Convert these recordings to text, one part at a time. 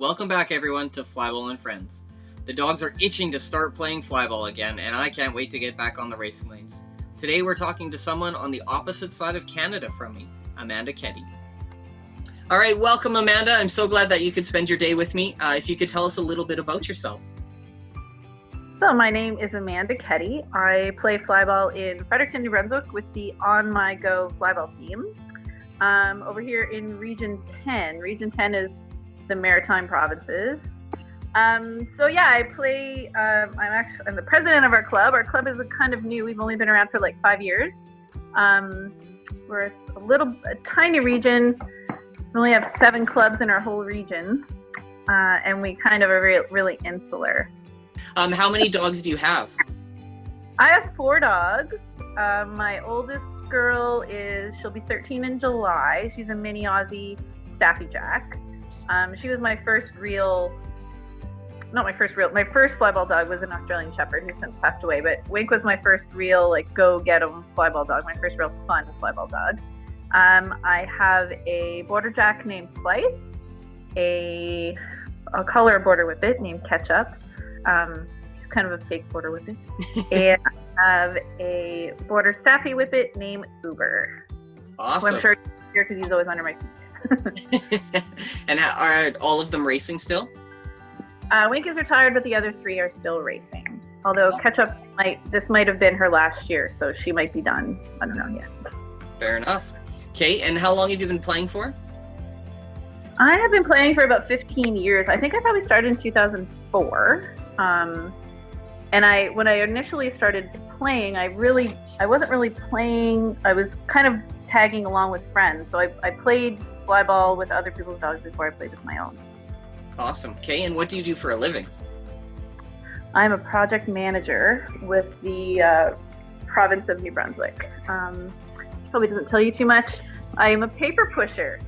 Welcome back everyone to Flyball and Friends. The dogs are itching to start playing flyball again, and I can't wait to get back on the racing lanes. Today we're talking to someone on the opposite side of Canada from me, Amanda Keddy. All right, welcome Amanda. I'm so glad that you could spend your day with me. If you could tell us a little bit about yourself. So my name is Amanda Keddy. I play flyball in Fredericton, New Brunswick with the On My Go flyball team. Over here in Region 10. Region 10 is the Maritime Provinces. I play, I'm the president of our club. Our club is kind of new. We've only been around for like 5 years. We're a tiny region. We only have 7 clubs in our whole region. And we kind of are really insular. How many dogs do you have? I have 4 dogs. My oldest girl she'll be 13 in July. She's a mini Aussie Staffy Jack. She was my first flyball dog was an Australian Shepherd who's since passed away, but Wink was my first real go get 'em flyball dog, my first real fun flyball dog. I have a border jack named Slice, I'll call her a border whippet named Ketchup. She's kind of a fake border whippet. And I have a border Staffy whippet named Uber. Awesome. Who I'm sure you're here because he's always under my feet. And are all of them racing still? Wink is retired, but the other 3 are still racing. Although Ketchup this might have been her last year, so she might be done. I don't know yet. Fair enough. Okay, and how long have you been playing for? I have been playing for about 15 years. I think I probably started in 2004. When I initially started playing, I wasn't really playing. I was kind of tagging along with friends. So I played flyball with other people's dogs before I played with my own. Awesome. Okay, and what do you do for a living? I'm a project manager with the province of New Brunswick. Probably doesn't tell you too much. I am a paper pusher.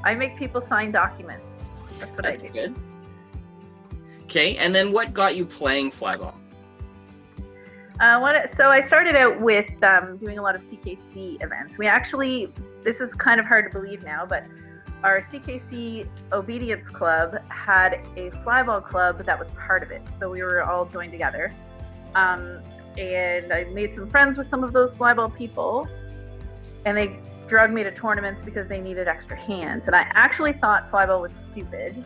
I make people sign documents. That's what I do. Good. Okay, and then what got you playing flyball? So I started out with doing a lot of CKC events. This is kind of hard to believe now, but our CKC Obedience Club had a flyball club that was part of it. So we were all joined together. And I made some friends with some of those flyball people, and they drug me to tournaments because they needed extra hands. And I actually thought flyball was stupid.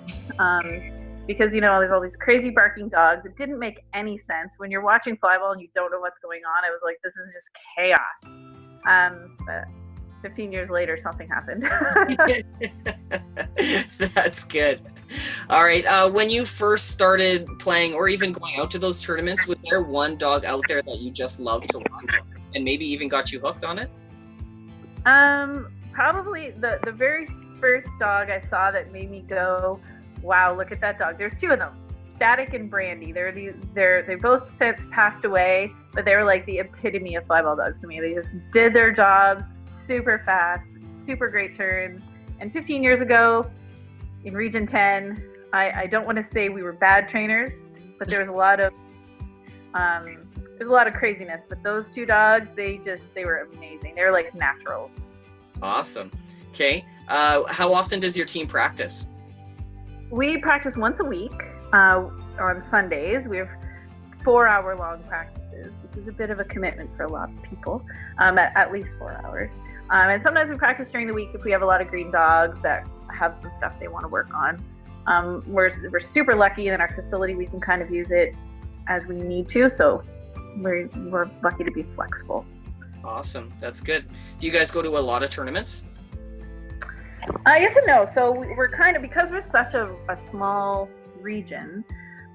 Because, there's all these crazy barking dogs. It didn't make any sense. When you're watching flyball and you don't know what's going on, I was like, this is just chaos. But 15 years later, something happened. That's good. All right. When you first started playing or even going out to those tournaments, was there one dog out there that you just loved to watch and maybe even got you hooked on it? Probably the very first dog I saw that made me go, wow, look at that dog. There's 2 of them, Static and Brandy. They both since passed away, but they were like the epitome of flyball dogs to me. They just did their jobs super fast, super great turns. And 15 years ago in Region 10, I don't want to say we were bad trainers, but there was a lot of craziness. But those 2 dogs, they were amazing. They were like naturals. Awesome. Okay. How often does your team practice? We practice once a week on Sundays. We have 4-hour-long practices, which is a bit of a commitment for a lot of people, at least 4 hours. And sometimes we practice during the week if we have a lot of green dogs that have some stuff they want to work on. We're super lucky in our facility. We can kind of use it as we need to, so we're lucky to be flexible. Awesome. That's good. Do you guys go to a lot of tournaments? Yes and no. So we're because we're such a small region,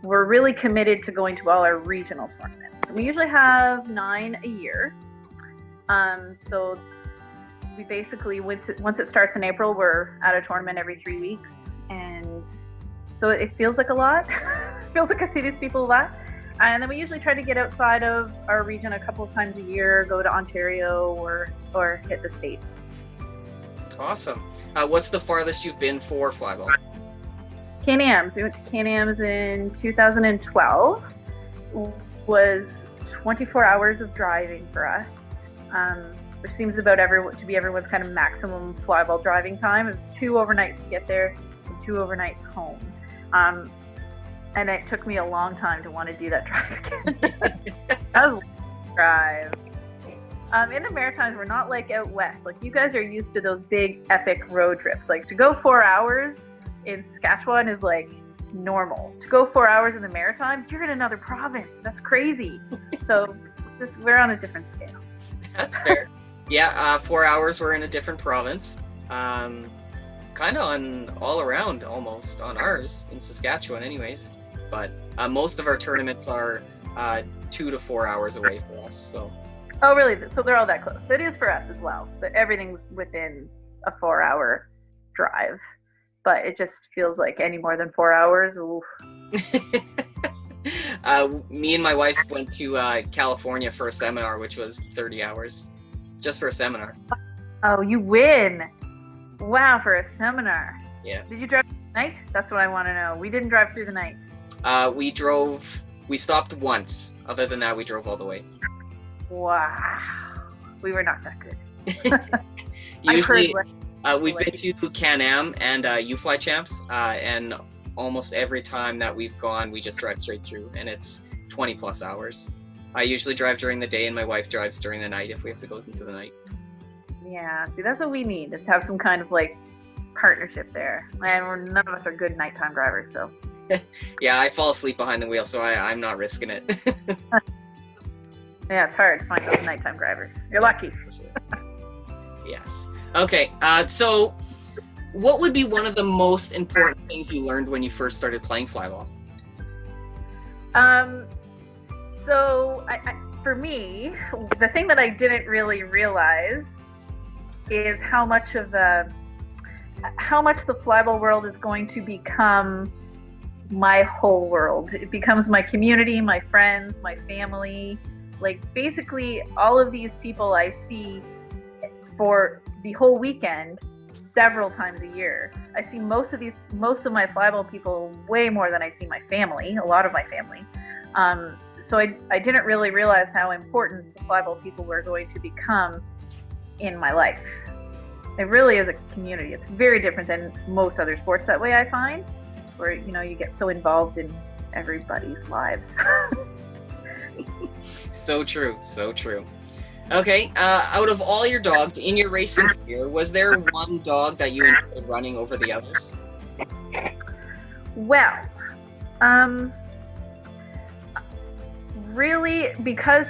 we're really committed to going to all our regional tournaments. We usually have 9 a year. So we basically, once it starts in April, we're at a tournament every 3 weeks. And so it feels like a lot. It feels like I see these people a lot. And then we usually try to get outside of our region a couple of times a year, go to Ontario or hit the States. Awesome. What's the farthest you've been for flyball? Can-Ams. We went to Can-Ams in 2012. Was 24 hours of driving for us, which seems to be everyone's kind of maximum flyball driving time. It was 2 overnights to get there and 2 overnights home. And it took me a long time to want to do that drive again. That was a drive. In the Maritimes, we're not like out west. Like, you guys are used to those big epic road trips. Like, to go 4 hours in Saskatchewan is like normal. To go 4 hours in the Maritimes, you're in another province. That's crazy. So we're on a different scale. That's fair. Yeah, 4 hours we're in a different province. Kind of on all around almost on ours in Saskatchewan anyways. But most of our tournaments are 2 to 4 hours away for us. So. Oh, really? So they're all that close. It is for us as well. But everything's within a 4 hour drive. But it just feels like any more than 4 hours. Oof. Me and my wife went to California for a seminar, which was 30 hours. Just for a seminar. Oh, you win. Wow, for a seminar. Yeah. Did you drive through the night? That's what I want to know. We didn't drive through the night. We stopped once. Other than that, we drove all the way. Wow. We were not that good. Usually, we've been to Can-Am and U-Fly Champs, and almost every time that we've gone, we just drive straight through, and it's 20 plus hours. I usually drive during the day, and my wife drives during the night if we have to go into the night. Yeah, see, that's what we need, is to have some kind of, like, partnership there. And none of us are good nighttime drivers, so. Yeah, I fall asleep behind the wheel, so I'm not risking it. Yeah, it's hard to find those nighttime drivers. You're lucky. Yes. Okay, so what would be one of the most important things you learned when you first started playing Flyball? So for me, the thing that I didn't really realize is how much the Flyball world is going to become my whole world. It becomes my community, my friends, my family. Like, basically all of these people I see for the whole weekend several times a year. I see most of my Flyball people way more than I see my family, a lot of my family. So I didn't really realize how important the Flyball people were going to become in my life. It really is a community. It's very different than most other sports that way, I find, where, you know, you get so involved in everybody's lives. So true, so true. Okay, out of all your dogs in your racing career, was there one dog that you enjoyed running over the others? Well, really, because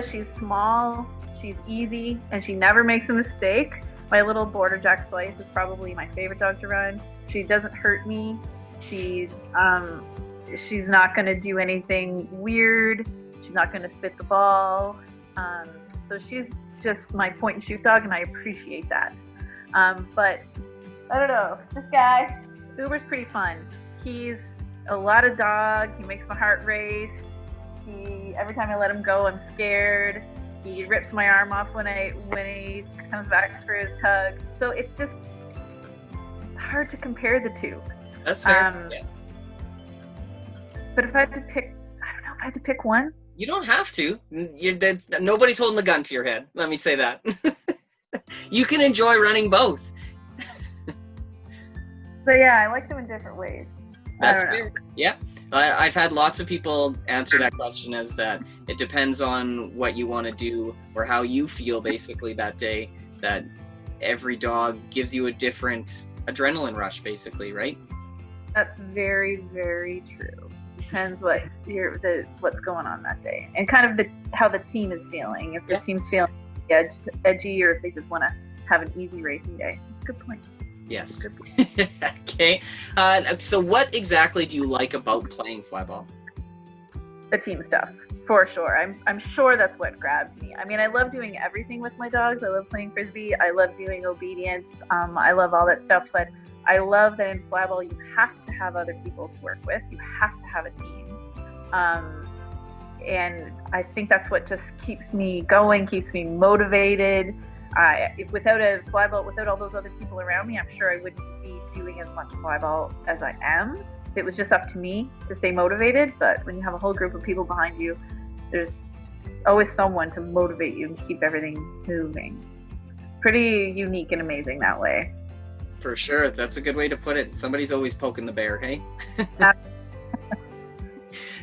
she's small, she's easy, and she never makes a mistake, my little Border Jack Slice is probably my favorite dog to run. She doesn't hurt me. She's not going to do anything weird. She's not going to spit the ball. So she's just my point and shoot dog, and I appreciate that. But I don't know, this guy, Uber's pretty fun. He's a lot of dog. He makes my heart race. Every time I let him go, I'm scared. He rips my arm off when he comes back for his tug. So it's hard to compare the two. That's fair. Yeah. But if I had to pick, I don't know, if I had to pick one. You don't have to. Nobody's holding the gun to your head. Let me say that. You can enjoy running both. So yeah, I like them in different ways. That's fair. Yeah. I've had lots of people answer that question as that it depends on what you want to do or how you feel basically that day, that every dog gives you a different adrenaline rush basically, right? That's very, very true. Depends what's going on that day, and kind of how the team is feeling. If the team's feeling edgy, or if they just want to have an easy racing day. Good point. Yes. Good point. Okay. So what exactly do you like about playing Flyball? The team stuff, for sure. I'm sure that's what grabbed me. I mean, I love doing everything with my dogs. I love playing Frisbee. I love doing obedience. I love all that stuff, but I love that in Flyball you have to have other people to work with. You have to have a team. And I think that's what just keeps me going, keeps me motivated. Without a Flyball, without all those other people around me, I'm sure I wouldn't be doing as much Flyball as I am. It was just up to me to stay motivated, but when you have a whole group of people behind you, there's always someone to motivate you and keep everything moving. It's pretty unique and amazing that way. For sure. That's a good way to put it. Somebody's always poking the bear, hey?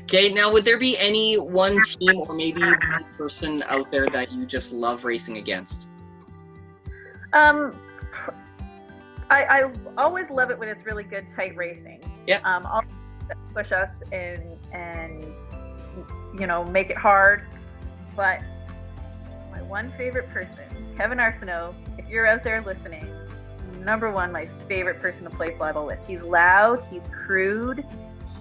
Okay, now would there be any one team or maybe one person out there that you just love racing against? I always love it when it's really good, tight racing. Yeah. Always push us and make it hard. But my one favorite person, Kevin Arsenault, if you're out there listening, number one, my favorite person to play flyball with. He's loud, he's crude,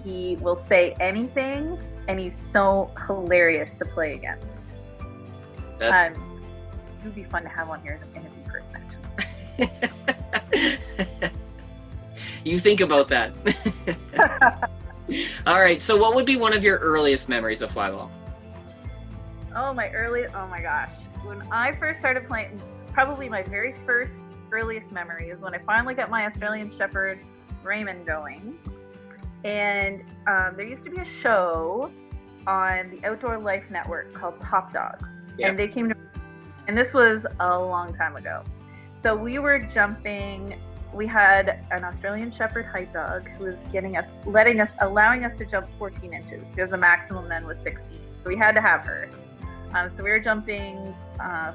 he will say anything, and he's so hilarious to play against. It would be fun to have on here as an interview person, actually. You think about that. All right, so what would be one of your earliest memories of flyball? Oh my gosh. When I first started playing, probably my very first earliest memory is when I finally got my Australian Shepherd Raymond going. And there used to be a show on the Outdoor Life Network called Top Dogs. Yep. And they came to, and this was a long time ago. So we were jumping, we had an Australian Shepherd height dog who was allowing us to jump 14 inches because the maximum then was 16. So we had to have her. So we were jumping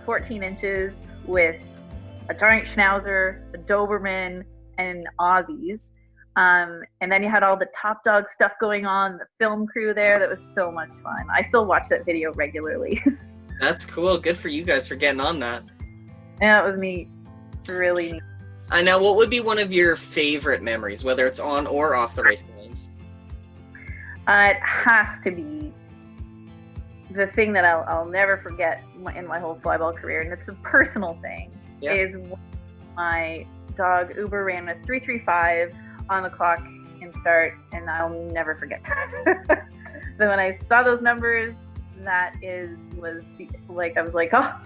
14 inches with a giant Schnauzer, a Doberman, and Aussies. And then you had all the Top Dog stuff going on, the film crew there. That was so much fun. I still watch that video regularly. That's cool. Good for you guys for getting on that. Yeah, it was neat. Really neat. Now, what would be one of your favorite memories, whether it's on or off the racing lanes? It has to be the thing that I'll never forget in my whole flyball career, and it's a personal thing, is when my dog Uber ran a 3:35 on the clock in start, and I'll never forget that. So when I saw those numbers, I was like, oh,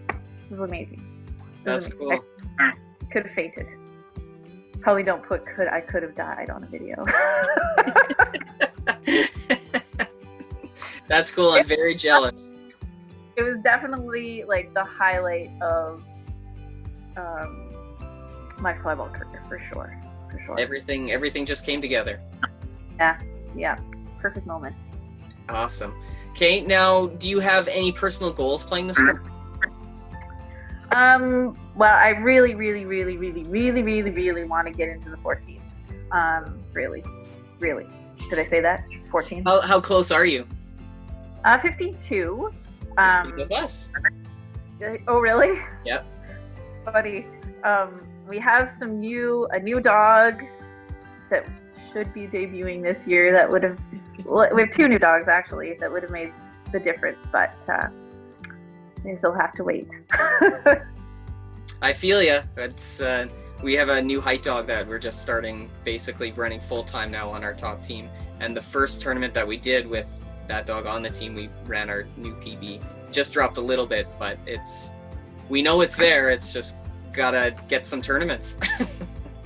this was amazing. That's cool. I could have fainted. Probably don't put I could have died on a video. That's cool. I'm very jealous. It was definitely like the highlight of my flyball career, for sure. Everything just came together. Yeah. Perfect moment. Awesome. Okay, now, do you have any personal goals playing this sport? Well, I really want to get into the 14s. Really. Did I say that? 14? How close are you? 52. Speak with us. Oh, really? Yep. Buddy, we have a new dog that should be debuting this year. That would have. We have two new dogs actually that would have made the difference, but they still have to wait. I feel ya. We have a new height dog that we're just starting, basically running full time now on our top team. And the first tournament that we did with that dog on the team, we ran our new PB. Just dropped a little bit, but we know it's there. It's just gotta get some tournaments.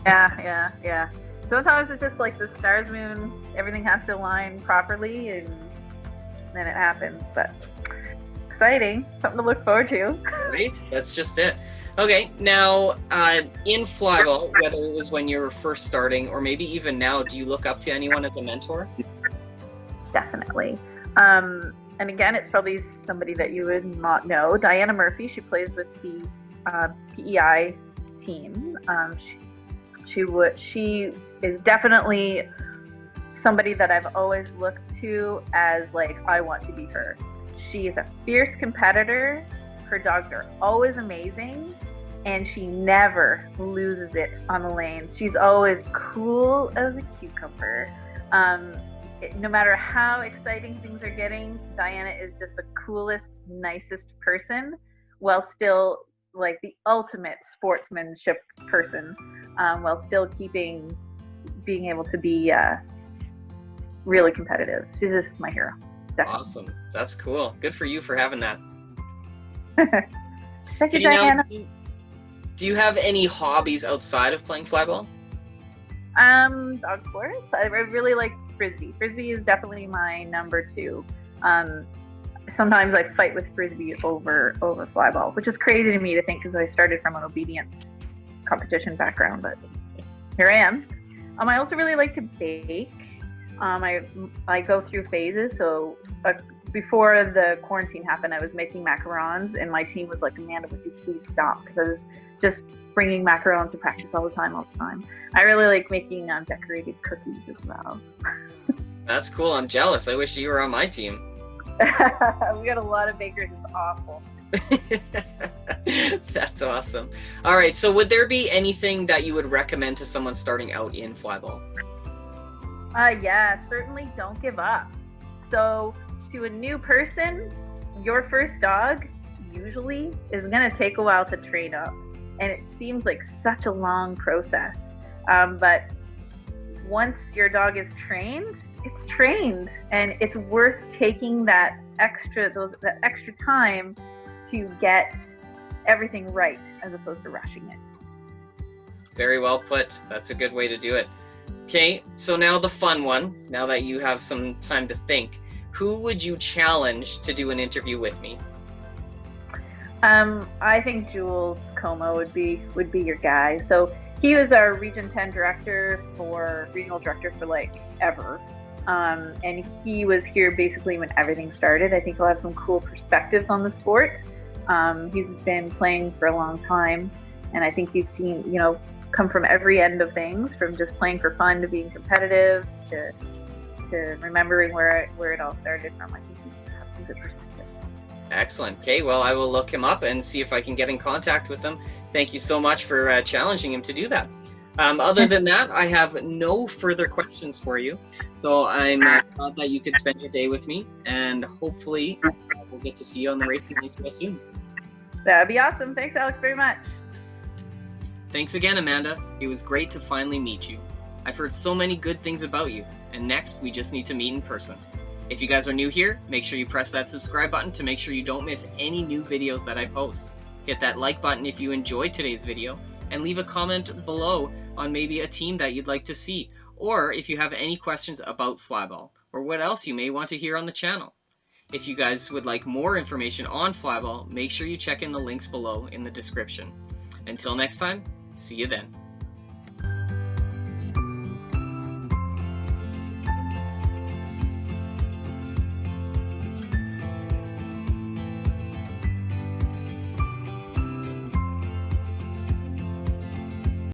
Yeah. Sometimes it's just like the stars, moon, everything has to align properly, and then it happens. But exciting, something to look forward to. Right, that's just it. Okay, now in flyball, whether it was when you were first starting or maybe even now, do you look up to anyone as a mentor? Definitely. And again, it's probably somebody that you would not know. Diana Murphy, she plays with the PEI team. She is definitely somebody that I've always looked to as like, I want to be her. She is a fierce competitor. Her dogs are always amazing, and she never loses it on the lanes. She's always cool as a cucumber. No matter how exciting things are getting, Diana is just the coolest, nicest person, while still like the ultimate sportsmanship person, while still being able to be really competitive. She's just my hero. Definitely. Awesome. That's cool. Good for you for having that. Thank you, Diana. Do you have any hobbies outside of playing flyball? Dog sports. I really like frisbee. Frisbee is definitely my number two. Sometimes I fight with frisbee over flyball, which is crazy to me to think because I started from an obedience competition background, but here I am. I also really like to bake. I go through phases. So before the quarantine happened, I was making macarons, and my team was like, Amanda, would you please stop? Because I was just bringing macarons to practice all the time. I really like making decorated cookies as well. That's cool. I'm jealous. I wish you were on my team. We got a lot of bakers. It's awful. That's awesome. All right. So would there be anything that you would recommend to someone starting out in flyball? Yeah, certainly don't give up. So to a new person, your first dog usually is going to take a while to train up. And it seems like such a long process. But once your dog is trained, it's trained. And it's worth taking that extra time to get everything right as opposed to rushing it. Very well put. That's a good way to do it. Okay, so now the fun one. Now that you have some time to think, who would you challenge to do an interview with me? I think Jules Como would be your guy. So he was our Region 10 regional director for like ever. And he was here basically when everything started. I think he'll have some cool perspectives on the sport. He's been playing for a long time, and I think he's seen, come from every end of things, from just playing for fun to being competitive to remembering where it all started from. I think he has some good perspective. Excellent. Okay, well, I will look him up and see if I can get in contact with him. Thank you so much for challenging him to do that. Other than that, I have no further questions for you. So I'm glad that you could spend your day with me, and hopefully we'll get to see you on the racing lanes real soon. That'd be awesome. Thanks, Alex, very much. Thanks again, Amanda. It was great to finally meet you. I've heard so many good things about you, and next we just need to meet in person. If you guys are new here, make sure you press that subscribe button to make sure you don't miss any new videos that I post. Hit that like button if you enjoyed today's video, and leave a comment below on maybe a team that you'd like to see, or if you have any questions about flyball, or what else you may want to hear on the channel. If you guys would like more information on flyball, make sure you check in the links below in the description. Until next time, see you then.